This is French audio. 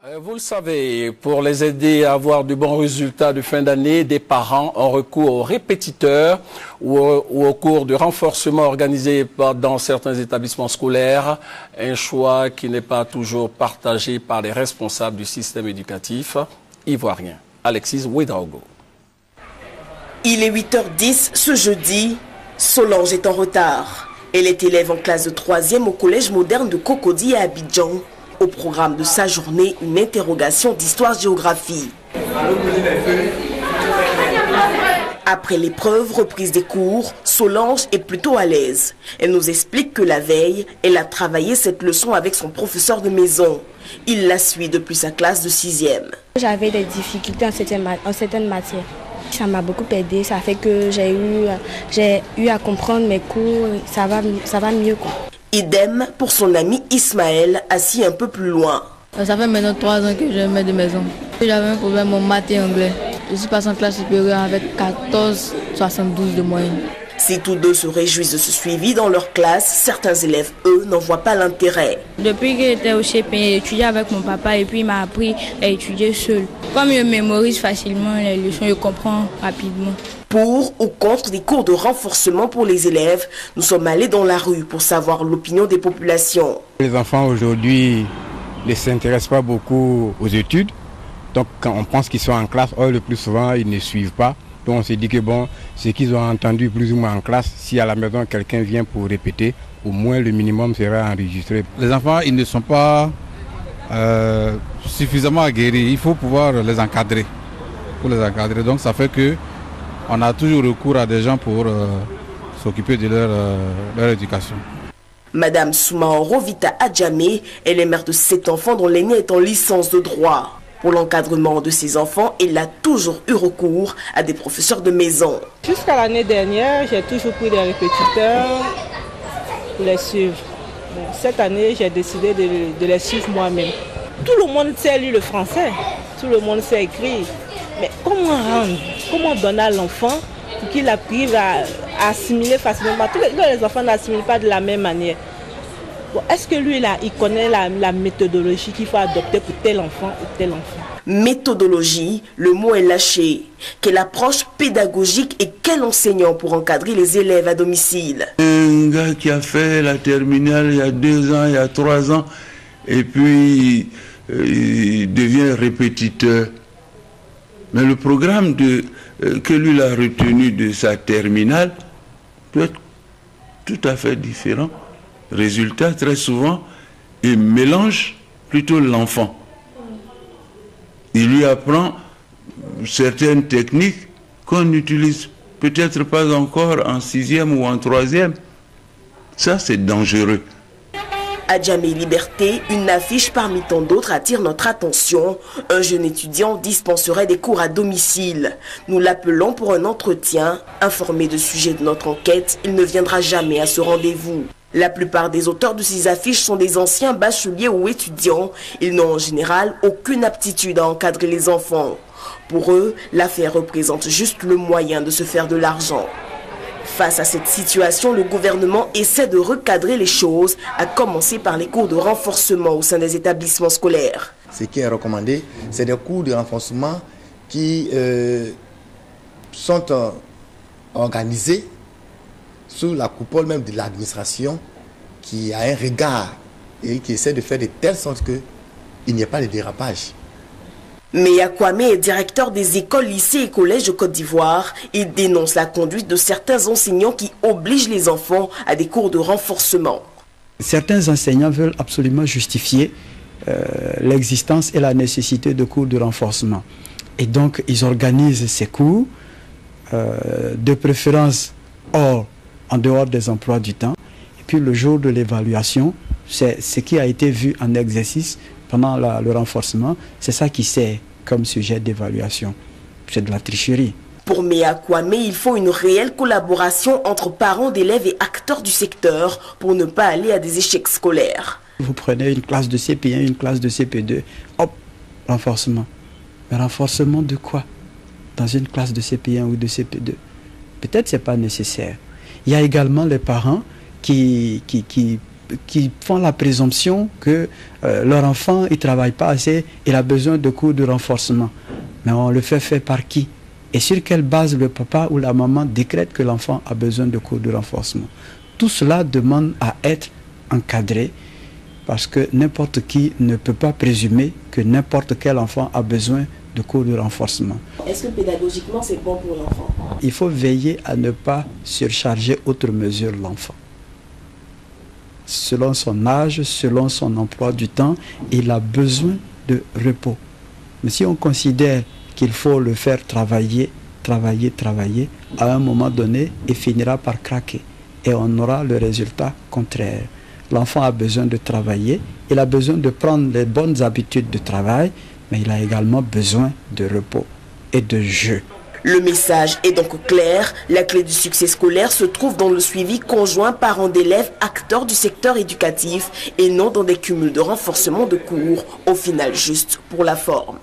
Vous le savez, pour les aider à avoir de bons résultats de fin d'année, des parents ont recours aux répétiteurs ou au cours de renforcement organisé dans certains établissements scolaires, un choix qui n'est pas toujours partagé par les responsables du système éducatif ivoirien. Alexis Ouedraogo. Il est 8h10 ce jeudi. Solange est en retard. Elle est élève en classe de 3e au collège moderne de Cocody à Abidjan. Au programme de sa journée, une interrogation d'histoire-géographie. Après l'épreuve reprise des cours, Solange est plutôt à l'aise. Elle nous explique que la veille, elle a travaillé cette leçon avec son professeur de maison. Il la suit depuis sa classe de 6e. J'avais des difficultés en certaines matières. Ça m'a beaucoup aidé, ça fait que j'ai eu à comprendre mes cours, ça va mieux quoi. Idem pour son ami Ismaël, assis un peu plus loin. Ça fait maintenant 3 ans que je mets de maison. J'avais un problème en maths et anglais. Je suis passé en classe supérieure avec 14,72 de moyenne. Si tous deux se réjouissent de ce suivi dans leur classe, certains élèves, eux, n'en voient pas l'intérêt. Depuis que j'étais au CP, j'ai étudié avec mon papa et puis il m'a appris à étudier seul. Comme je mémorise facilement les leçons, je comprends rapidement. Pour ou contre des cours de renforcement pour les élèves, nous sommes allés dans la rue pour savoir l'opinion des populations. Les enfants aujourd'hui ne s'intéressent pas beaucoup aux études. Donc quand on pense qu'ils sont en classe, or le plus souvent ils ne suivent pas. Donc on s'est dit que bon, ce qu'ils ont entendu plus ou moins en classe, si à la maison quelqu'un vient pour répéter, au moins le minimum sera enregistré. Les enfants, ils ne sont pas suffisamment aguerris. Il faut pouvoir les encadrer. Donc ça fait que on a toujours recours à des gens pour s'occuper de leur éducation. Madame Soumaoro Vita Adjamé, elle est mère de 7 enfants dont l'aîné est en licence de droit. Pour l'encadrement de ses enfants, elle a toujours eu recours à des professeurs de maison. Jusqu'à l'année dernière, j'ai toujours pris des répétiteurs pour les suivre. Bon, cette année, j'ai décidé de les suivre moi-même. Tout le monde sait lire le français, tout le monde sait écrire. Mais comment donner à l'enfant pour qu'il arrive à assimiler facilement? Tous les enfants n'assimilent pas de la même manière. Bon, est-ce que lui, là, il connaît la méthodologie qu'il faut adopter pour tel enfant ou tel enfant? Méthodologie, le mot est lâché. Quelle approche pédagogique et quel enseignant pour encadrer les élèves à domicile? Un gars qui a fait la terminale il y a 2 ans, il y a 3 ans, et puis il devient répétiteur. Mais le programme que lui a retenu de sa terminale peut être tout à fait différent. Résultat, très souvent, il mélange plutôt l'enfant. Il lui apprend certaines techniques qu'on n'utilise peut-être pas encore en 6e ou en 3e. Ça, c'est dangereux. Adjamé Liberté, une affiche parmi tant d'autres attire notre attention. Un jeune étudiant dispenserait des cours à domicile. Nous l'appelons pour un entretien. Informé du sujet de notre enquête, il ne viendra jamais à ce rendez-vous. La plupart des auteurs de ces affiches sont des anciens bacheliers ou étudiants. Ils n'ont en général aucune aptitude à encadrer les enfants. Pour eux, l'affaire représente juste le moyen de se faire de l'argent. Face à cette situation, le gouvernement essaie de recadrer les choses, à commencer par les cours de renforcement au sein des établissements scolaires. Ce qui est recommandé, c'est des cours de renforcement qui sont organisés sous la coupole même de l'administration, qui a un regard et qui essaie de faire de telle sorte qu'il n'y ait pas de dérapage. Meya Kwame est directeur des écoles, lycées et collèges de Côte d'Ivoire. Il dénonce la conduite de certains enseignants qui obligent les enfants à des cours de renforcement. Certains enseignants veulent absolument justifier l'existence et la nécessité de cours de renforcement. Et donc, ils organisent ces cours, de préférence en dehors des emplois du temps. Et puis, le jour de l'évaluation, c'est ce qui a été vu en exercice pendant le renforcement, c'est ça qui sert comme sujet d'évaluation. C'est de la tricherie. Pour Meya Kwame, il faut une réelle collaboration entre parents d'élèves et acteurs du secteur pour ne pas aller à des échecs scolaires. Vous prenez une classe de CP1, une classe de CP2, hop, renforcement. Mais renforcement de quoi? Dans une classe de CP1 ou de CP2? Peut-être que ce n'est pas nécessaire. Il y a également les parents qui qui font la présomption que leur enfant ne travaille pas assez, il a besoin de cours de renforcement. Mais on le fait faire par qui? Et sur quelle base le papa ou la maman décrète que l'enfant a besoin de cours de renforcement? Tout cela demande à être encadré, parce que n'importe qui ne peut pas présumer que n'importe quel enfant a besoin de cours de renforcement. Est-ce que pédagogiquement c'est bon pour l'enfant? Il faut veiller à ne pas surcharger outre mesure l'enfant. Selon son âge, selon son emploi du temps, il a besoin de repos. Mais si on considère qu'il faut le faire travailler, à un moment donné, il finira par craquer. Et on aura le résultat contraire. L'enfant a besoin de travailler, il a besoin de prendre les bonnes habitudes de travail, mais il a également besoin de repos et de jeu. Le message est donc clair, la clé du succès scolaire se trouve dans le suivi conjoint parents d'élèves, acteurs du secteur éducatif et non dans des cumuls de renforcement de cours, au final juste pour la forme.